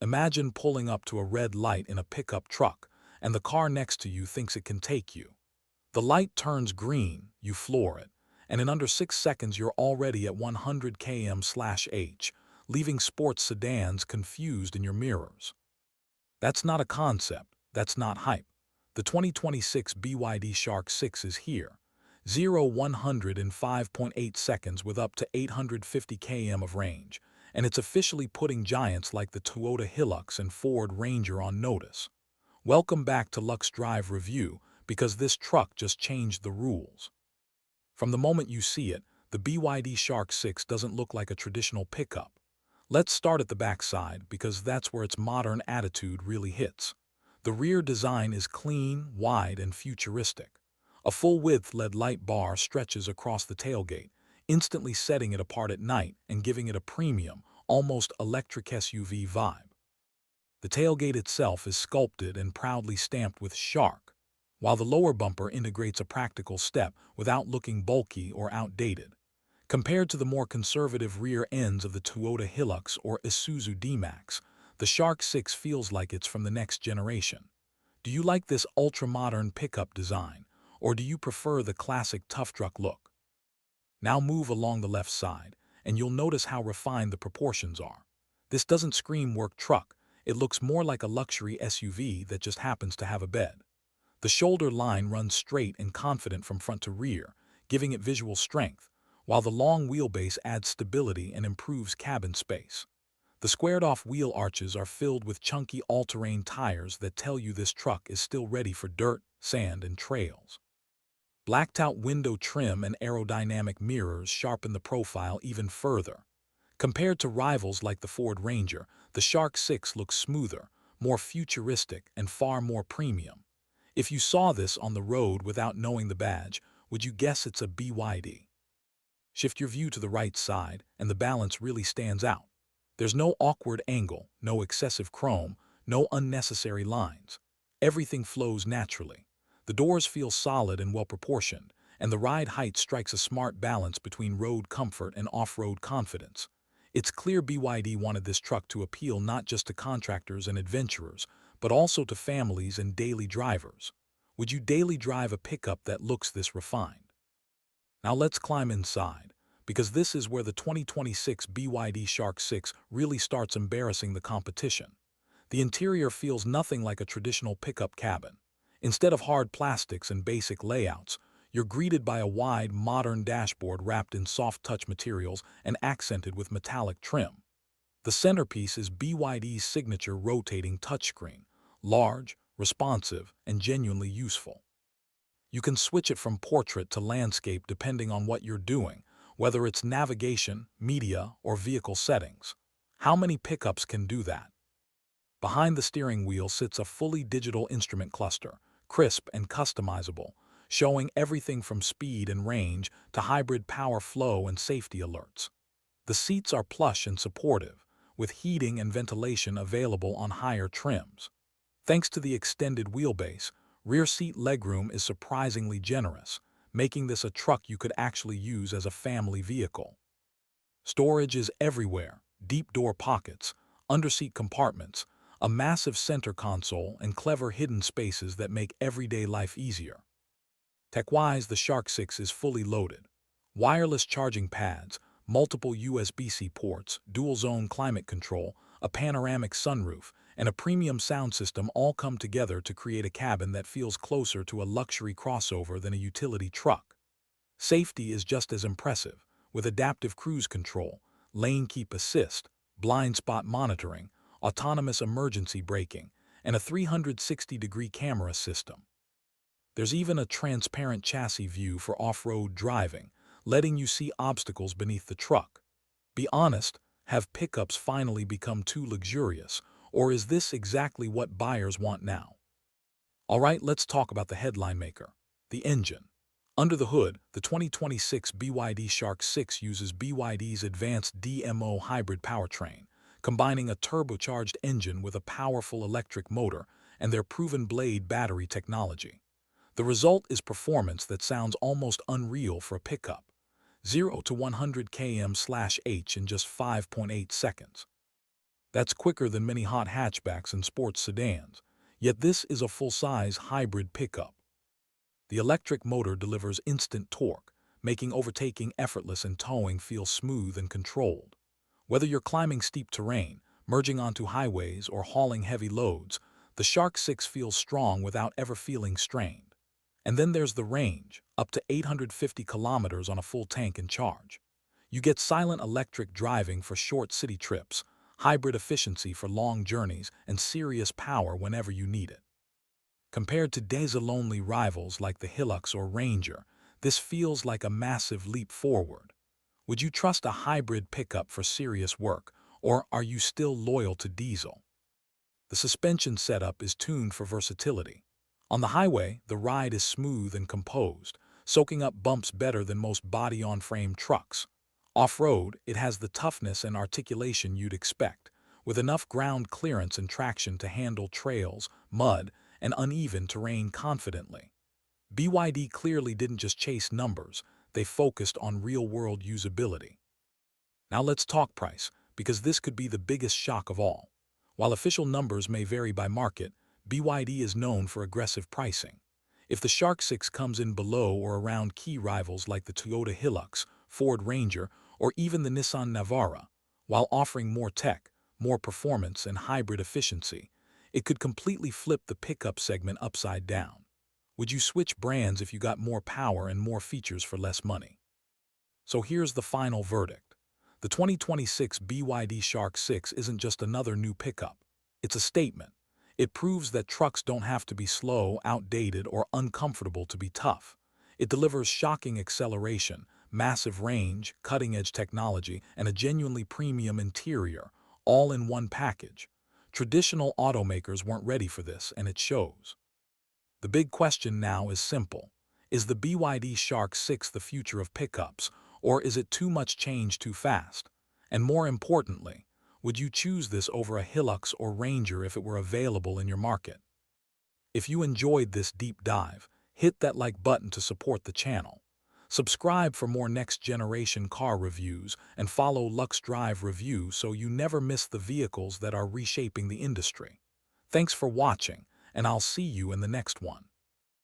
Imagine pulling up to a red light in a pickup truck, and the car next to you thinks it can take you. The light turns green, you floor it, and in under 6 seconds you're already at 100 km/h, leaving sports sedans confused in your mirrors. That's not a concept, that's not hype. The 2026 BYD Shark 6 is here. 0-100 in 5.8 seconds with up to 850 km of range, and it's officially putting giants like the Toyota Hilux and Ford Ranger on notice. Welcome back to LuxeDrive Review, because this truck just changed the rules. From the moment you see it, the BYD Shark 6 doesn't look like a traditional pickup. Let's start at the backside, because that's where its modern attitude really hits. The rear design is clean, wide, and futuristic. A full-width LED light bar stretches across the tailgate, instantly setting it apart at night and giving it a premium, almost electric SUV vibe. The tailgate itself is sculpted and proudly stamped with Shark, while the lower bumper integrates a practical step without looking bulky or outdated. Compared to the more conservative rear ends of the Toyota Hilux or Isuzu D-Max, the Shark 6 feels like it's from the next generation. Do you like this ultra-modern pickup design, or do you prefer the classic tough truck look? Now move along the left side, and you'll notice how refined the proportions are. This doesn't scream work truck, it looks more like a luxury SUV that just happens to have a bed. The shoulder line runs straight and confident from front to rear, giving it visual strength, while the long wheelbase adds stability and improves cabin space. The squared-off wheel arches are filled with chunky all-terrain tires that tell you this truck is still ready for dirt, sand, and trails. Blacked-out window trim and aerodynamic mirrors sharpen the profile even further. Compared to rivals like the Ford Ranger, the Shark 6 looks smoother, more futuristic, and far more premium. If you saw this on the road without knowing the badge, would you guess it's a BYD? Shift your view to the right side, and the balance really stands out. There's no awkward angle, no excessive chrome, no unnecessary lines. Everything flows naturally. The doors feel solid and well-proportioned, and the ride height strikes a smart balance between road comfort and off-road confidence. It's clear BYD wanted this truck to appeal not just to contractors and adventurers, but also to families and daily drivers. Would you daily drive a pickup that looks this refined? Now let's climb inside, because this is where the 2026 BYD Shark 6 really starts embarrassing the competition. The interior feels nothing like a traditional pickup cabin. Instead of hard plastics and basic layouts, you're greeted by a wide, modern dashboard wrapped in soft-touch materials and accented with metallic trim. The centerpiece is BYD's signature rotating touchscreen, large, responsive, and genuinely useful. You can switch it from portrait to landscape depending on what you're doing, whether it's navigation, media, or vehicle settings. How many pickups can do that? Behind the steering wheel sits a fully digital instrument cluster, crisp and customizable, showing everything from speed and range to hybrid power flow and safety alerts. The seats are plush and supportive, with heating and ventilation available on higher trims. Thanks to the extended wheelbase, rear seat legroom is surprisingly generous, making this a truck you could actually use as a family vehicle. Storage is everywhere: deep door pockets, underseat compartments, a massive center console, and clever hidden spaces that make everyday life easier. Tech-wise, the Shark 6 is fully loaded. Wireless charging pads, multiple USB-C ports, dual-zone climate control, a panoramic sunroof, and a premium sound system all come together to create a cabin that feels closer to a luxury crossover than a utility truck. Safety is just as impressive, with adaptive cruise control, lane keep assist, blind spot monitoring, autonomous emergency braking, and a 360-degree camera system. There's even a transparent chassis view for off-road driving, letting you see obstacles beneath the truck. Be honest, have pickups finally become too luxurious, or is this exactly what buyers want now? Alright, let's talk about the headline maker, the engine. Under the hood, the 2026 BYD Shark 6 uses BYD's advanced DMO hybrid powertrain, combining a turbocharged engine with a powerful electric motor and their proven blade battery technology. The result is performance that sounds almost unreal for a pickup. 0 to 100 km/h in just 5.8 seconds. That's quicker than many hot hatchbacks and sports sedans. Yet this is a full-size hybrid pickup. The electric motor delivers instant torque, making overtaking effortless and towing feel smooth and controlled. Whether you're climbing steep terrain, merging onto highways, or hauling heavy loads, the Shark 6 feels strong without ever feeling strained. And then there's the range, up to 850 kilometers on a full tank and charge. You get silent electric driving for short city trips, hybrid efficiency for long journeys, and serious power whenever you need it. Compared to diesel-only rivals like the Hilux or Ranger, this feels like a massive leap forward. Would you trust a hybrid pickup for serious work, or are you still loyal to diesel? The suspension setup is tuned for versatility. On the highway, the ride is smooth and composed, soaking up bumps better than most body-on-frame trucks. Off-road, it has the toughness and articulation you'd expect, with enough ground clearance and traction to handle trails, mud, and uneven terrain confidently. BYD clearly didn't just chase numbers, they focused on real-world usability. Now let's talk price, because this could be the biggest shock of all. While official numbers may vary by market, BYD is known for aggressive pricing. If the Shark 6 comes in below or around key rivals like the Toyota Hilux, Ford Ranger, or even the Nissan Navara, while offering more tech, more performance, and hybrid efficiency, it could completely flip the pickup segment upside down. Would you switch brands if you got more power and more features for less money? So here's the final verdict. The 2026 BYD Shark 6 isn't just another new pickup. It's a statement. It proves that trucks don't have to be slow, outdated, or uncomfortable to be tough. It delivers shocking acceleration, massive range, cutting-edge technology, and a genuinely premium interior, all in one package. Traditional automakers weren't ready for this, and it shows. The big question now is simple. Is the BYD Shark 6 the future of pickups, or is it too much change too fast? And more importantly, would you choose this over a Hilux or Ranger if it were available in your market? If you enjoyed this deep dive, hit that like button to support the channel. Subscribe for more next-generation car reviews and follow LuxeDrive Review so you never miss the vehicles that are reshaping the industry. Thanks for watching, and I'll see you in the next one.